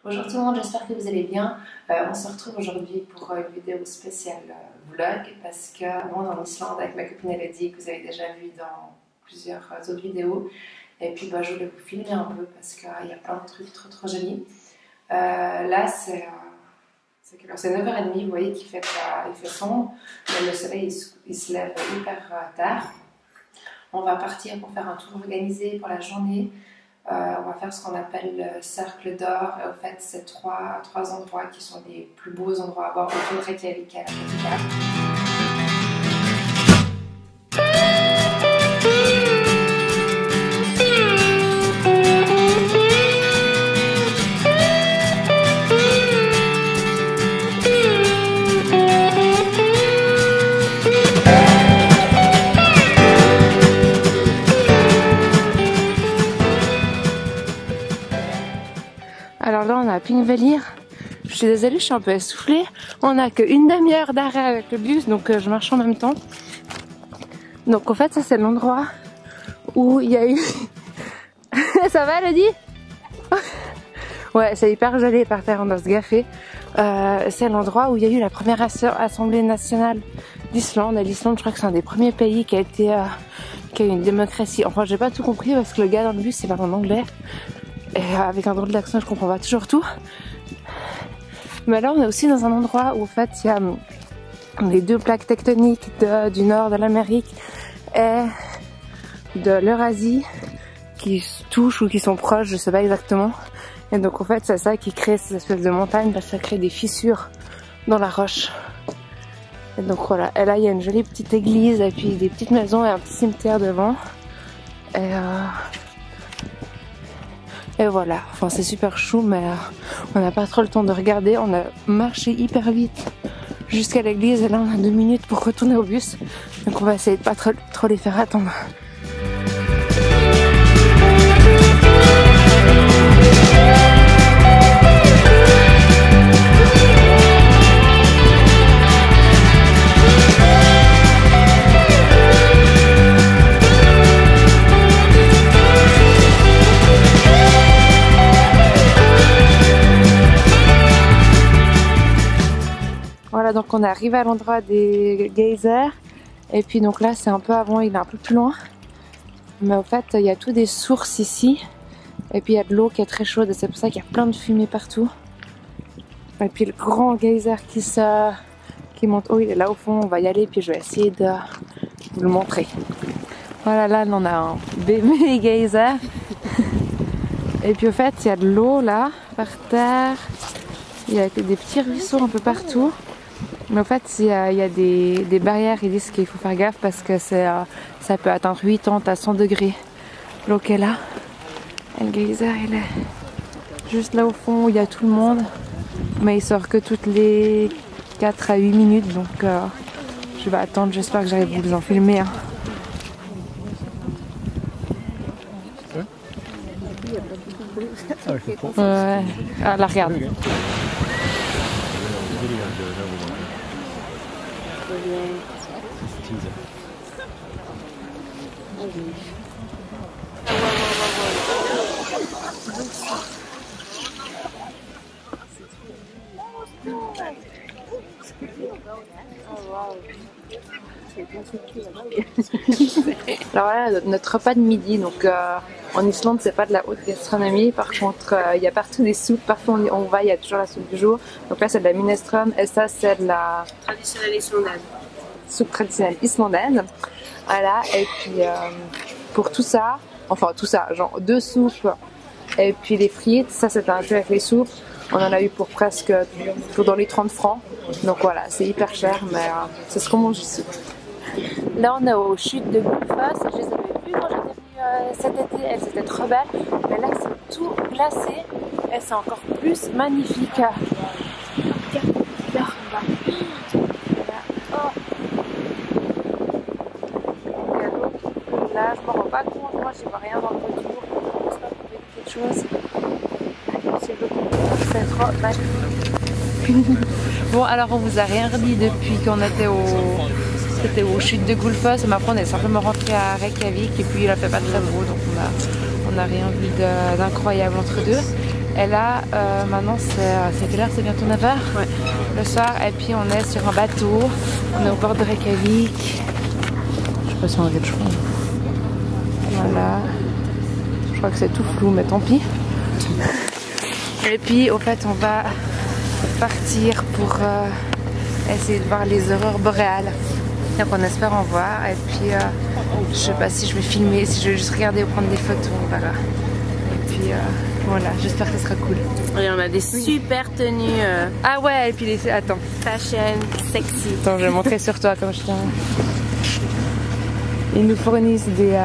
Bonjour tout le monde, j'espère que vous allez bien. On se retrouve aujourd'hui pour une vidéo spéciale vlog parce que on est en Islande avec ma copine Elodie que vous avez déjà vu dans plusieurs autres vidéos. Et puis je voulais vous filmer un peu parce qu'il y a plein de trucs trop jolis. Là c'est 9h30, vous voyez qu'il fait sombre, mais le soleil il se lève hyper tard. On va partir pour faire un tour organisé pour la journée. On va faire ce qu'on appelle le cercle d'or. Et au fait, c'est trois endroits qui sont les plus beaux endroits à voir autour de Reykjavik à la capitale. Alors là on est à Pingvellir. Je suis désolée, je suis un peu essoufflée. On a qu'une demi-heure d'arrêt avec le bus, donc je marche en même temps. Donc en fait ça c'est l'endroit où il y a eu... Ça va Elodie? Ouais, c'est hyper joli par terre, on doit se gaffer. C'est l'endroit où il y a eu la première assemblée nationale d'Islande. Et l'Islande, je crois que c'est un des premiers pays qui a eu une démocratie. Enfin j'ai pas tout compris parce que le gars dans le bus il parle en anglais. Et avec un drôle d'accent, je comprends pas toujours tout. Mais là, on est aussi dans un endroit où en fait, il y a les deux plaques tectoniques du nord de l'Amérique et de l'Eurasie qui se touchent ou qui sont proches, je sais pas exactement. Et donc en fait, c'est ça qui crée ces espèces de montagnes parce que ça crée des fissures dans la roche. Et donc voilà. Et là, il y a une jolie petite église et puis des petites maisons et un petit cimetière devant. Et voilà, enfin c'est super chou, mais on n'a pas trop le temps de regarder. On a marché hyper vite jusqu'à l'église et là on a 2 minutes pour retourner au bus. Donc on va essayer de pas trop les faire attendre. Voilà, donc on est arrivé à l'endroit des geysers et puis donc là c'est un peu avant, il est un peu plus loin, mais au fait il y a tout des sources ici et puis il y a de l'eau qui est très chaude et c'est pour ça qu'il y a plein de fumée partout. Et puis le grand geyser qui monte, oh il est là au fond, on va y aller puis je vais essayer de vous le montrer. Voilà, là on a un bébé geyser et puis au fait il y a de l'eau là par terre, il y a des petits ruisseaux un peu partout. Mais en fait, il y a des barrières, ils disent qu'il faut faire gaffe parce que ça peut atteindre 80 à 100 degrés. L'eau qui est là. Et le geyser, il est juste là au fond où il y a tout le monde. Mais il sort que toutes les 4 à 8 minutes. Donc je vais attendre, j'espère que j'arrive à vous en filmer. Hein. Ouais. Ah, là, regarde. Alors voilà notre repas de midi. Donc en Islande c'est pas de la haute gastronomie, par contre il y a partout des soupes, partout on va il y a toujours la soupe du jour. Donc là c'est de la minestrone et ça c'est de la traditionnelle islandaise. Soupe traditionnelle islandaise. Voilà, et puis pour tout ça, enfin tout ça, genre 2 soupes et puis les frites, ça c'est inclus avec les soupes. On en a eu pour presque dans les 30 francs. Donc voilà, c'est hyper cher, mais c'est ce qu'on mange ici. Là on est aux chutes de Gullfoss. Je les avais vues quand j'étais venue cet été, elles étaient trop belles. Mais là c'est tout glacé et c'est encore plus magnifique. Regarde, là en bas. Oh. Il y a l'eau qui coule là, je me rends pas compte, moi je vois rien dans le retour. J'espère qu'on peut quelque chose. C'est trop magnifique. Bon alors on vous a rien redit depuis qu'on était aux chutes de Gullfoss, mais après on est simplement rentré à Reykjavik et puis il a fait pas très beau donc on a rien vu d'incroyable entre deux. Et là, maintenant c'est quelle heure? C'est bientôt 9h le soir. Et puis on est sur un bateau. On est au bord de Reykjavik. Je sais pas si on regarde, je crois. Voilà. Je crois que c'est tout flou, mais tant pis. Et puis au fait on va partir pour essayer de voir les aurores boréales. Donc on espère en voir. Et puis je sais pas si je vais filmer, si je vais juste regarder ou prendre des photos, on verra. Et puis voilà, j'espère que ce sera cool. Et on a des super tenues. Ah ouais, et puis les... Attends. Fashion, sexy. Attends, je vais montrer sur toi comme je tiens. Ils nous fournissent des...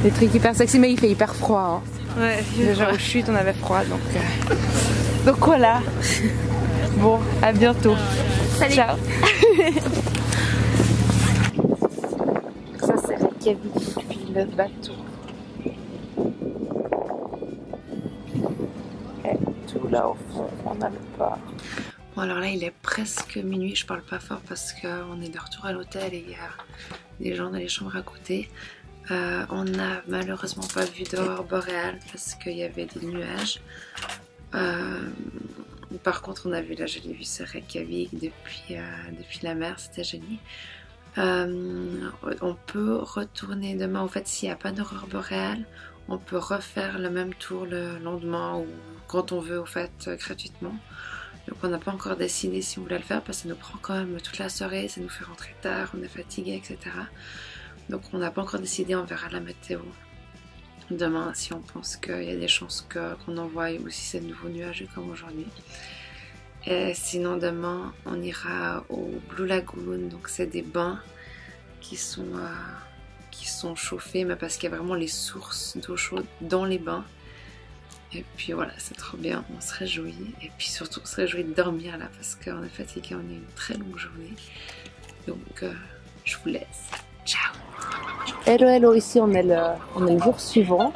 des trucs hyper sexy, mais il fait hyper froid. Hein. Ouais. Déjà au chute, on avait froid, donc voilà. Bon, à bientôt. Salut. Ciao. Ça c'est Reykjavik depuis le bateau. Et tout là au fond, on a le port. Bon alors là il est presque minuit, je parle pas fort parce qu'on est de retour à l'hôtel et il y a des gens dans les chambres à côté. On n'a malheureusement pas vu d'aurore boréale parce qu'il y avait des nuages. Par contre on a vu, là je l'ai vu sur Reykjavik depuis la mer, c'était joli. On peut retourner demain, en fait s'il n'y a pas d'aurore boréale, on peut refaire le même tour le lendemain ou quand on veut, au fait, gratuitement. Donc on n'a pas encore décidé si on voulait le faire parce que ça nous prend quand même toute la soirée, ça nous fait rentrer tard, on est fatigué, etc. Donc on n'a pas encore décidé, on verra la météo demain si on pense qu'il y a des chances qu'on envoie ou si c'est de nouveau nuageux comme aujourd'hui. Et sinon demain on ira au Blue Lagoon, donc c'est des bains qui sont chauffés, mais parce qu'il y a vraiment les sources d'eau chaude dans les bains. Et puis voilà, c'est trop bien, on se réjouit. Et puis surtout on se réjouit de dormir là parce qu'on est fatigué, on a eu une très longue journée. Donc je vous laisse. Ciao. Hello hello, ici on est le jour suivant.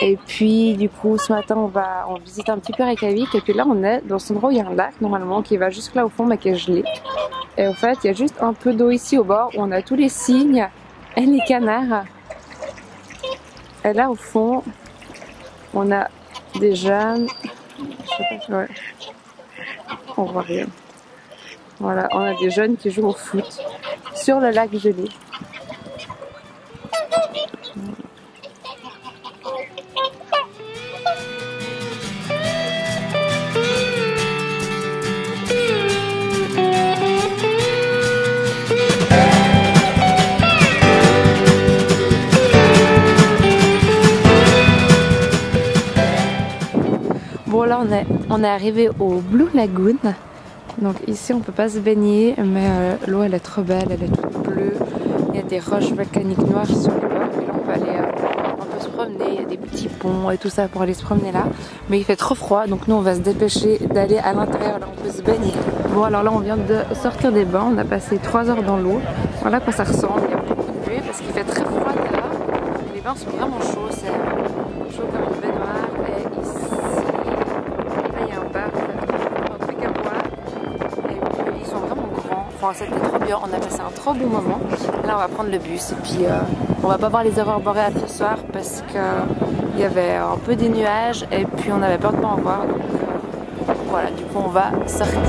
Et puis du coup ce matin on visite un petit peu Reykjavik. Et puis là on est dans cet endroit où il y a un lac normalement qui va jusque là au fond mais qui est gelé. Et au fait il y a juste un peu d'eau ici au bord où on a tous les cygnes et les canards. Et là au fond on a des jeunes, je sais pas, ouais. On voit rien. Voilà, on a des jeunes qui jouent au foot sur le lac gelé. Bon là on est arrivé au Blue Lagoon. Donc ici on peut pas se baigner mais l'eau elle est trop belle, elle est toute bleue. Il y a des roches volcaniques noires sur les bords et là on peut aller on peut se promener, il y a des petits ponts et tout ça pour aller se promener là. Mais il fait trop froid donc nous on va se dépêcher d'aller à l'intérieur, là on peut se baigner. Bon alors là on vient de sortir des bains, on a passé 3 heures dans l'eau. Voilà à quoi ça ressemble, il y a beaucoup de buée parce qu'il fait très froid dehors. Et les bains sont vraiment chauds, c'est chaud comme une baignoire. Et ici ils sont vraiment grands, enfin c'était trop bien, on a passé un trop bon moment. Là on va prendre le bus et puis on va pas voir les aurores boréales ce soir parce que il y avait un peu des nuages et puis on avait peur de pas en voir, donc voilà, du coup on va sortir.